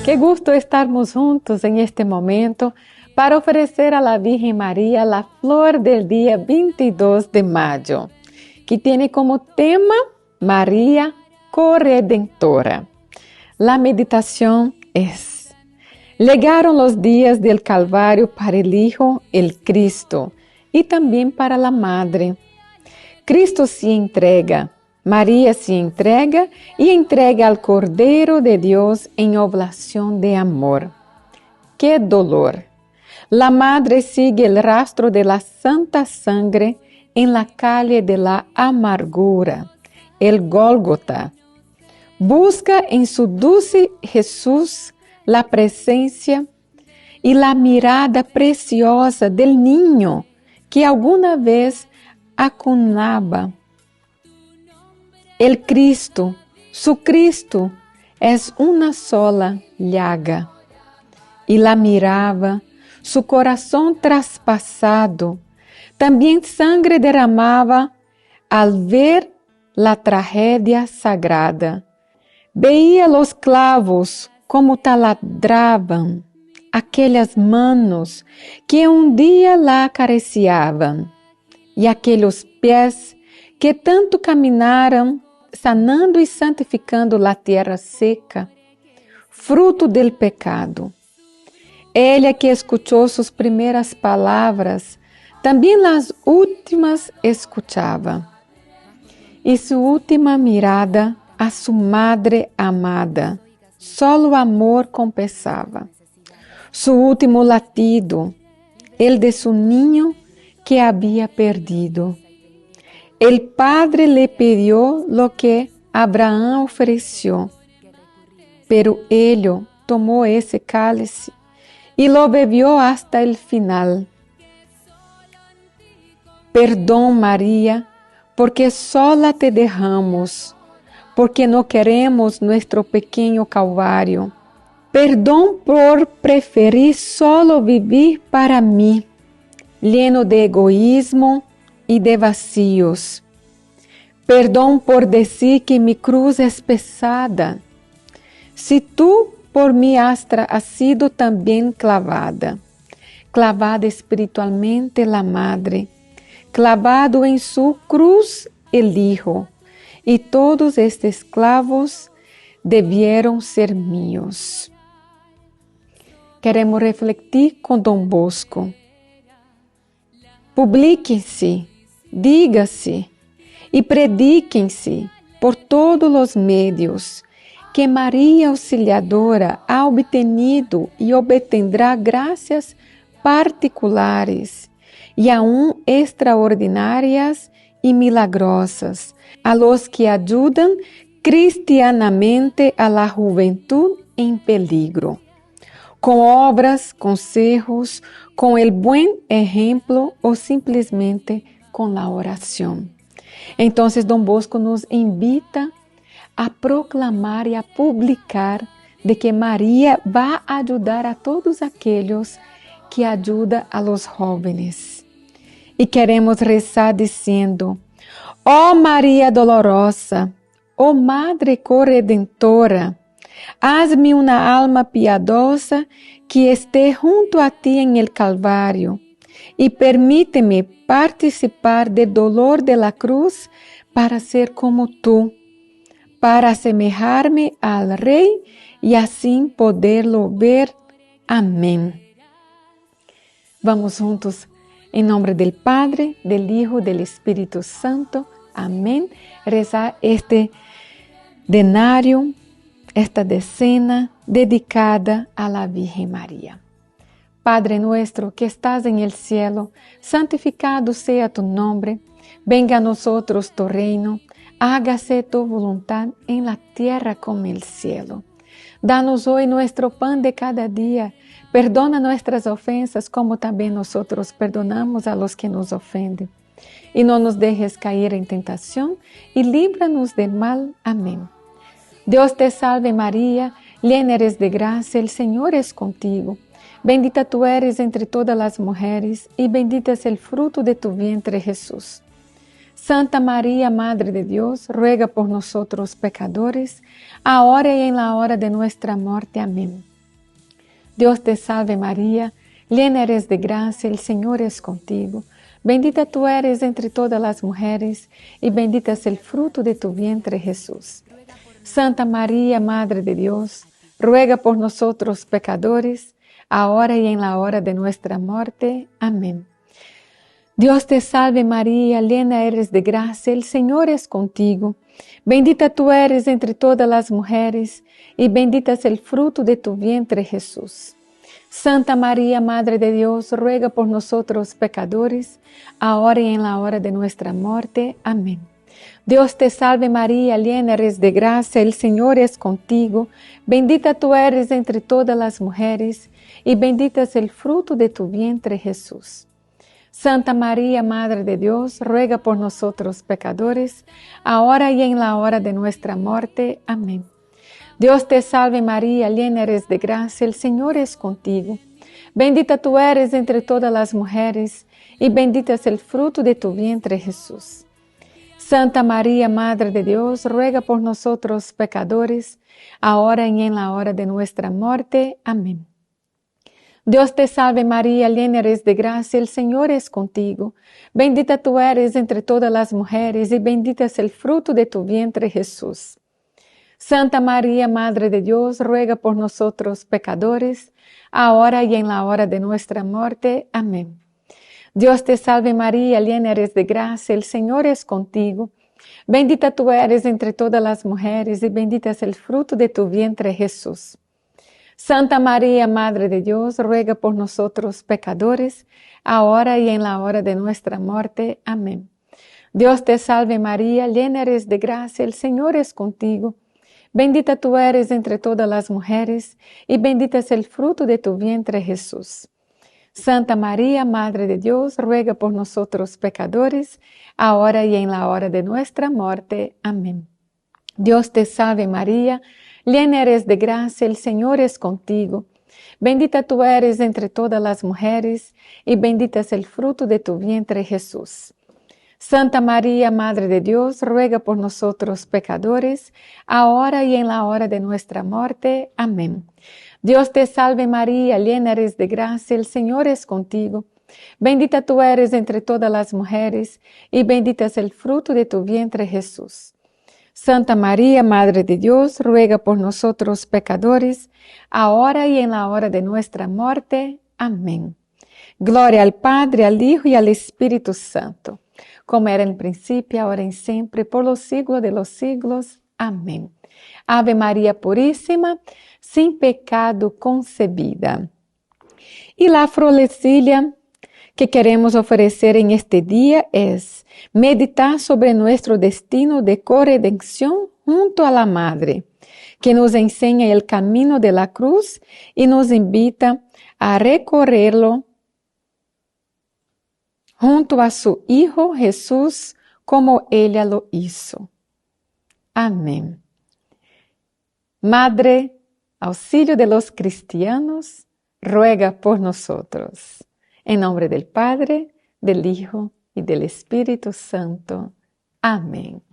Qué gusto estarmos juntos en este momento para ofrecer a la Virgen María la flor del día 22 de mayo, que tiene como tema María Corredentora. La meditación es: llegaron los días del Calvario para el Hijo, el Cristo, y también para la Madre. Cristo se entrega, María se entrega y entrega al Cordero de Dios en oblación de amor. ¡Qué dolor! La Madre sigue el rastro de la Santa Sangre en la calle de la amargura, el Gólgota. Busca en su dulce Jesús la presencia y la mirada preciosa del niño que alguna vez acunaba. El Cristo, su Cristo, es una sola llaga. Y la miraba, su corazón traspasado, también sangre derramaba al ver la tragedia sagrada. Veía los clavos como taladraban aquellas manos que un día la acariciaban, y aquellos pies que tanto caminaram sanando y santificando la tierra seca, fruto del pecado. Ella que escuchó sus primeras palabras, también las últimas escuchaba. Y su última mirada a su madre amada, solo amor compensaba. Su último latido, el de su niño que había perdido. El Padre le pidió lo que Abraham ofreció, pero él tomó ese cálice y lo bebió hasta el final. Perdón, María, porque sola te dejamos, porque no queremos nuestro pequeño Calvario. Perdón por preferir solo vivir para mí, lleno de egoísmo y de vacíos. Perdón por decir que mi cruz es pesada. Si tú por mí has sido también clavada, clavada espiritualmente la Madre, clavado en su cruz el Hijo, y todos estos clavos debieron ser míos. Queremos refletir con Don Bosco. Publíquense, dígase e prediquem-se por todos os meios que Maria Auxiliadora ha obtenido e obtendrá graças particulares e aún extraordinárias e milagrosas a los que ajudam cristianamente a la juventud em peligro, com obras, consejos, com el buen ejemplo ou simplesmente com la oração. Então, Dom Bosco nos invita a proclamar e a publicar de que Maria vai ajudar a todos aqueles que ajudam a los jóvenes. E queremos rezar dizendo: ó Maria dolorosa, ó Madre corredentora, hazme una alma piadosa que esté junto a ti en el Calvario y permíteme participar del dolor de la cruz para ser como tú, para asemejarme al Rey y así poderlo ver. Amén. Vamos juntos en nombre del Padre, del Hijo, del Espíritu Santo. Amén. Rezar este denario, esta decena dedicada a la Virgen María. Padre nuestro que estás en el cielo, santificado sea tu nombre. Venga a nosotros tu reino. Hágase tu voluntad en la tierra como en el cielo. Danos hoy nuestro pan de cada día. Perdona nuestras ofensas como también nosotros perdonamos a los que nos ofenden. Y no nos dejes caer en tentación y líbranos del mal. Amén. Dios te salve María, llena eres de gracia, el Señor es contigo. Bendita tú eres entre todas las mujeres y bendito es el fruto de tu vientre Jesús. Santa María, Madre de Dios, ruega por nosotros pecadores, ahora y en la hora de nuestra muerte. Amén. Dios te salve María, llena eres de gracia, el Señor es contigo. Bendita tú eres entre todas las mujeres, y bendito es el fruto de tu vientre Jesús. Santa María, Madre de Dios, ruega por nosotros pecadores, ahora y en la hora de nuestra muerte. Amén. Dios te salve María, llena eres de gracia, el Señor es contigo. Bendita tú eres entre todas las mujeres, y bendito es el fruto de tu vientre Jesús. Santa María, Madre de Dios, ruega por nosotros pecadores, ahora y en la hora de nuestra muerte. Amén. Dios te salve María, llena eres de gracia, el Señor es contigo. Bendita tú eres entre todas las mujeres, y bendito es el fruto de tu vientre Jesús. Santa María, Madre de Dios, ruega por nosotros pecadores, ahora y en la hora de nuestra muerte. Amén. Dios te salve María, llena eres de gracia, el Señor es contigo. Bendita tú eres entre todas las mujeres, y bendito es el fruto de tu vientre Jesús. Santa María, Madre de Dios, ruega por nosotros pecadores, ahora y en la hora de nuestra muerte. Amén. Dios te salve María, llena eres de gracia, el Señor es contigo. Bendita tú eres entre todas las mujeres, y bendito es el fruto de tu vientre Jesús. Santa María, Madre de Dios, ruega por nosotros pecadores, ahora y en la hora de nuestra muerte. Amén. Dios te salve María, llena eres de gracia, el Señor es contigo. Bendita tú eres entre todas las mujeres, y bendito es el fruto de tu vientre Jesús. Santa María, Madre de Dios, ruega por nosotros pecadores, ahora y en la hora de nuestra muerte. Amén. Dios te salve María, llena eres de gracia, el Señor es contigo. Bendita tú eres entre todas las mujeres, y bendito es el fruto de tu vientre Jesús. Santa María, Madre de Dios, ruega por nosotros pecadores, ahora y en la hora de nuestra muerte. Amén. Dios te salve María, llena eres de gracia, el Señor es contigo. Bendita tú eres entre todas las mujeres, y bendito es el fruto de tu vientre Jesús. Santa María, Madre de Dios, ruega por nosotros pecadores, ahora y en la hora de nuestra muerte. Amén. Dios te salve María, llena eres de gracia, el Señor es contigo. Bendita tú eres entre todas las mujeres, y bendito es el fruto de tu vientre Jesús. Santa María, Madre de Dios, ruega por nosotros pecadores, ahora y en la hora de nuestra muerte. Amén. Gloria al Padre, al Hijo y al Espíritu Santo, como era en el principio, ahora y siempre, por los siglos de los siglos. Amén. Ave María Purísima, sin pecado concebida. Y la florecilla que queremos ofrecer en este día es meditar sobre nuestro destino de corredención junto a la Madre, que nos enseña el camino de la cruz y nos invita a recorrerlo junto a su Hijo Jesús, como ella lo hizo. Amén. Madre, auxilio de los cristianos, ruega por nosotros. En nombre del Padre, del Hijo y del Espíritu Santo. Amén.